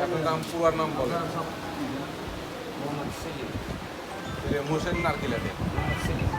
আপনার নাম পুরার নাম বলেন। মোহসেন নারকেল সেলিম।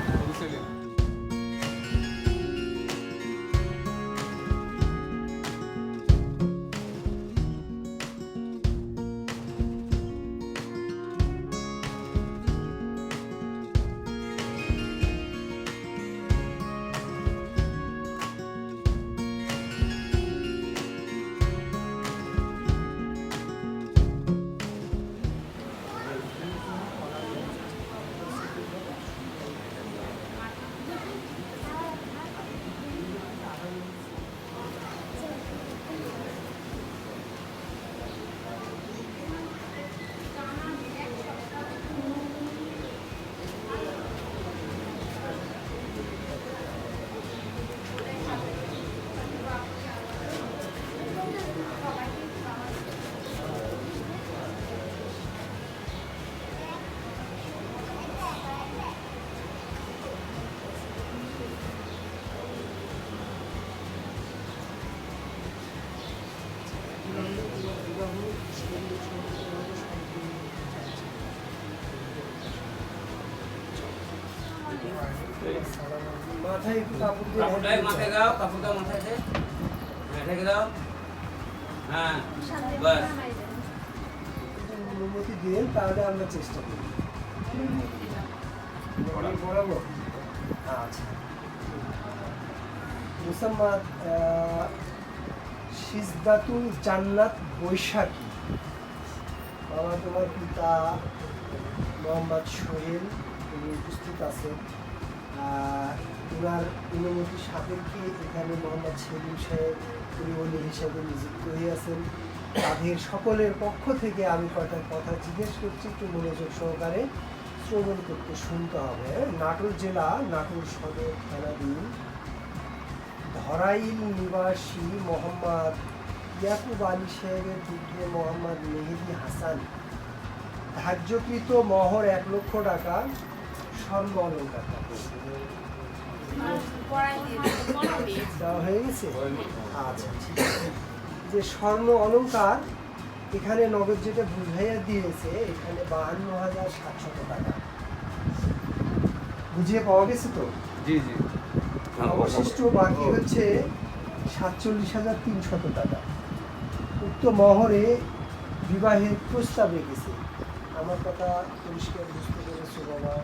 মাথায় একটু কাপড় দিয়ে মাথায় দাও, কাপড় দাও মাথায় ঢেকে দাও। হ্যাঁ বাস অনুমতি দিয়ে তাহলে আমরা চেষ্টা করি। বরাবর আচ্ছা মুসাম্মাদ সিজদাতুল জান্নাত বৈশাখী। বাবা তোমার পিতা মোহাম্মদ সোহেল তিনি উপস্থিত আছেন। ওনার অনুমতি সাপেক্ষে এখানে মোহাম্মদ সেলিম সাহেব তিনি ওলি হিসেবে নিযুক্ত হয়েছেন। তাদের সকলের পক্ষ থেকে আমি কয়টা কথা জিজ্ঞেস করছি, একটু মনোযোগ সহকারে শ্রবণ করতে শুনতে হবে। নাটোর জেলা নাটোর সদর থানাধীন ধরাইল নিবাসী মোহাম্মদ ইয়াকুব আলী সাহেবের পুত্র মোহাম্মদ মেহেদি হাসান ধার্যকৃত মহর 1 লক্ষ টাকা স্বর্ণ অলঙ্কার দেওয়া হয়ে গেছে। আচ্ছা ঠিক আছে। যে স্বর্ণ অলঙ্কার এখানে নগদ যেটা বুঝাইয়া দিয়েছে এখানে 52,700 টাকা বুঝিয়ে পাওয়া গেছে তো? জি জি। অবশিষ্ট বাকি হচ্ছে 47,300 টাকা। উক্ত মহরে বিবাহের প্রস্তাব রেখেছে। আমার কথা পরিষ্কার বুঝতে পেরেছো বাবা?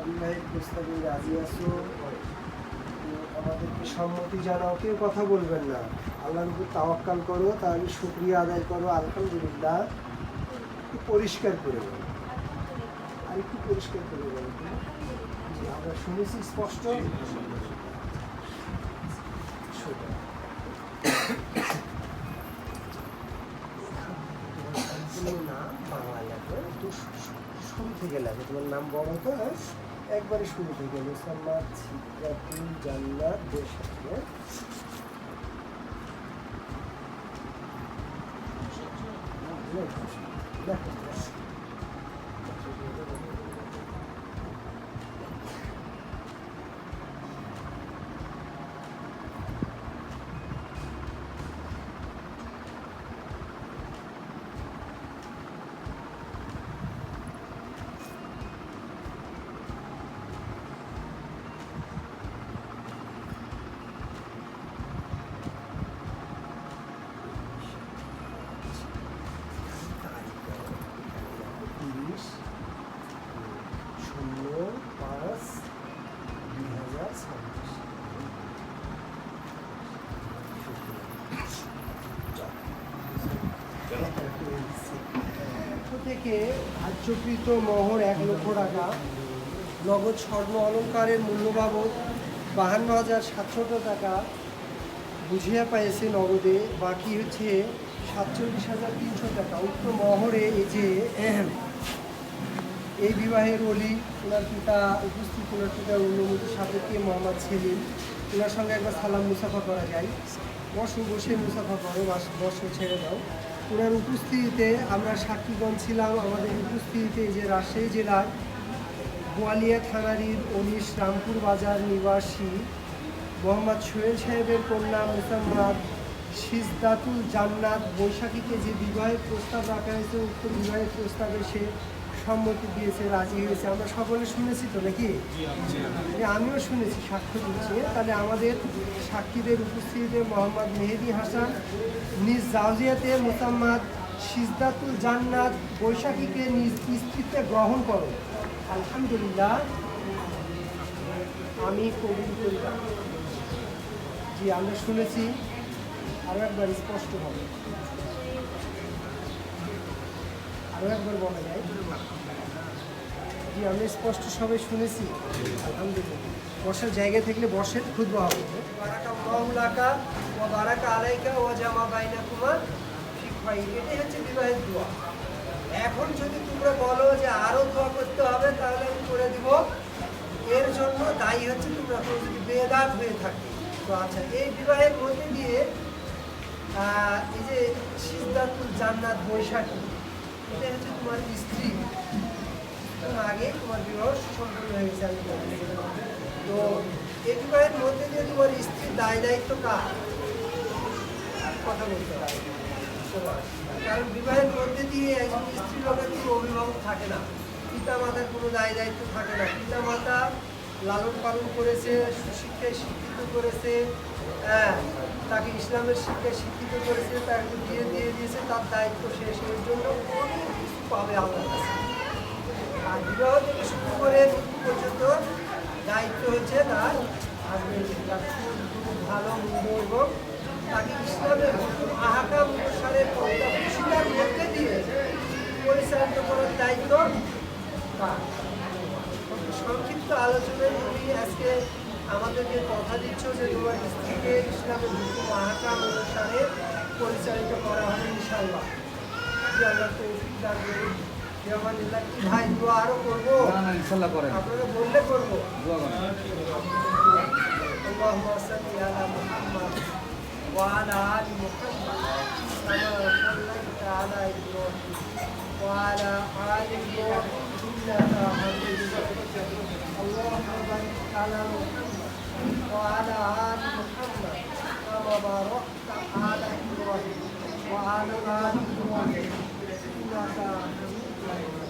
বিবাহের প্রস্তাবে রাজি আছো? আমাদেরকে সম্মতি জানাও, কেউ কথা বলবেন না। আল্লাহর উপর তাওয়াক্কাল করো, তাহলে শুকরিয়া আদায় করো, আলহামদুলিল্লাহ। একটু পরিষ্কার করে বলো, আর একটু পরিষ্কার করে বলো। জি আমরা শুনেছি স্পষ্ট। নাম বাংলা লাগবে, একটু শুরু থেকে লাগে। তোমার নাম বলো তো? একবারে শুরু থেকে মুসাম্মাদ সিদ্দাতুল জান্নাত বৈশাখী। দেখো থেকে ধার্যকৃত মহর 1 লক্ষ টাকা, নগদ স্বর্ণ অলঙ্কারের মূল্য বাবদ 52,700 টাকা বুঝিয়া পাইছে নগদে। বাকি হচ্ছে 47,300 টাকা। উক্ত মহরে এই যে এই বিবাহের অলি ওনার পিতা উপস্থিত, ওনার পিতার অনুমতি সাপেক্ষে মোহাম্মদ সেলিম, ওনার সঙ্গে একবার সালাম মুসাফা করা যায়। বসো, বসে মুসাফা করো, বসো, ছেড়ে দাও। ওনার উপস্থিতিতে আমরা সাক্ষীগণ ছিলাম। আমাদের উপস্থিতিতে যে রাজশাহী জেলার বোয়ালিয়া থানারির 19 রামপুর বাজার নিবাসী মোহাম্মদ সোহেল সাহেবের কন্যা মুসাম্মাদ সিজদাতুল জান্নাত বৈশাখীকে যে বিবাহের প্রস্তাব রাখা হয়েছে উক্ত বিবাহের প্রস্তাবে সে সম্মতি দিয়েছে, রাজি হয়েছে। আমরা সকলে শুনেছি তো নাকি? আমিও শুনেছি, সাক্ষ্য দিচ্ছি। তাহলে আমাদের সাক্ষীদের উপস্থিতিতে মোহাম্মদ মেহেদি হাসান নিজ জাউজিয়াতে মুসাম্মাদ সিজদাতুল জান্নাত বৈশাখীকে নিজ স্ত্রীতে গ্রহণ করো। আলহামদুলিল্লাহ, আমি কবুল করিলাম। জি, আমরা শুনেছি, আরও একবার স্পষ্ট হবে, আরও একবার বলা যায়। জি, আমরা স্পষ্ট সবাই শুনেছি। আলহামদুলিল্লাহ, বসার জায়গা থাকলে বসেন, খুদবা হবে। বারাকা মাওলাকা ওয়া বারাকা আলাইকা ওয়া জামা বাইনাকুমা ফিক খাইর। এটাই হচ্ছে বিবাহের দোয়া। এখন যদি তোমরা বলো যে আরও দোয়া করতে হবে, তাহলে আমি করে দিব। এর জন্য দায়ী হচ্ছে তোমরা যদি বেদাত হয়ে থাকে। তো আচ্ছা, এই বিবাহের মধ্যে দিয়ে এই যে সিজদাতুল জান্নাত বৈশাখী, এটা হচ্ছে তোমার স্ত্রী। আগে তোমার বিবাহ সম্পূর্ণ হয়ে গেছে। আমি তো এই বিবাহের মধ্যে দিয়ে তোমার স্ত্রীর দায় দায়িত্ব কার কথা বলতে হবে। কারণ বিবাহের মধ্যে দিয়ে একজন স্ত্রী লোকের কোনো অভিভাবক থাকে না, পিতা মাতার কোনো দায় দায়িত্ব থাকে না। পিতা মাতা লালন পালন করেছে, সুশিক্ষায় শিক্ষিত করেছে, তাকে ইসলামের শিক্ষায় শিক্ষিত করেছে, তাকে বিয়ে দিয়ে দিয়েছে, তার দায়িত্ব শেষ। এর জন্য অনেক কিছু পাবে আল্লাহর কাছে। আর বিবাহ থেকে শুরু করে মৃত্যু পর্যন্ত দায়িত্ব হচ্ছে তার হাজবেন্ডের। তার ভালো মন্দ এবং তাকে ইসলামের আহকাম অনুসারে পর্দার মধ্যে দিয়ে পরিচালিত করার দায়িত্ব তার। সংক্ষিপ্ত আলোচনায় তুমি আজকে আমাদেরকে কথা দিচ্ছ যে তোমার স্ত্রীকে ইসলামের হুকুম আহকাম অনুসারে পরিচালিত করা হবে ইনশাআল্লাহ। যে আল্লাহ তৌফিক দান করুন। ইয়ামানিল্লাহ, কি ভাই দোয়া আরো করবো? ইনশাআল্লাহ করেন। আপনারা বললে করবো। দোয়া করেন। আল্লাহুম্মা সাল্লি আলা মুহাম্মাদ ওয়া আলা আলি মুহাম্মাদ কামা সাল্লাইতা আলা ইব্রাহিম ওয়া আলা আলি ইব্রাহিম ইন্নাকা হামিদুম মাজিদ। আল্লাহুম্মা বারিক আলা মুহাম্মাদ ওয়া আলা আলি মুহাম্মাদ কামা বারাকতা আলা ইব্রাহিম ওয়া আলা আলি ইব্রাহিম ইন্নাকা হামিদুম মাজিদ।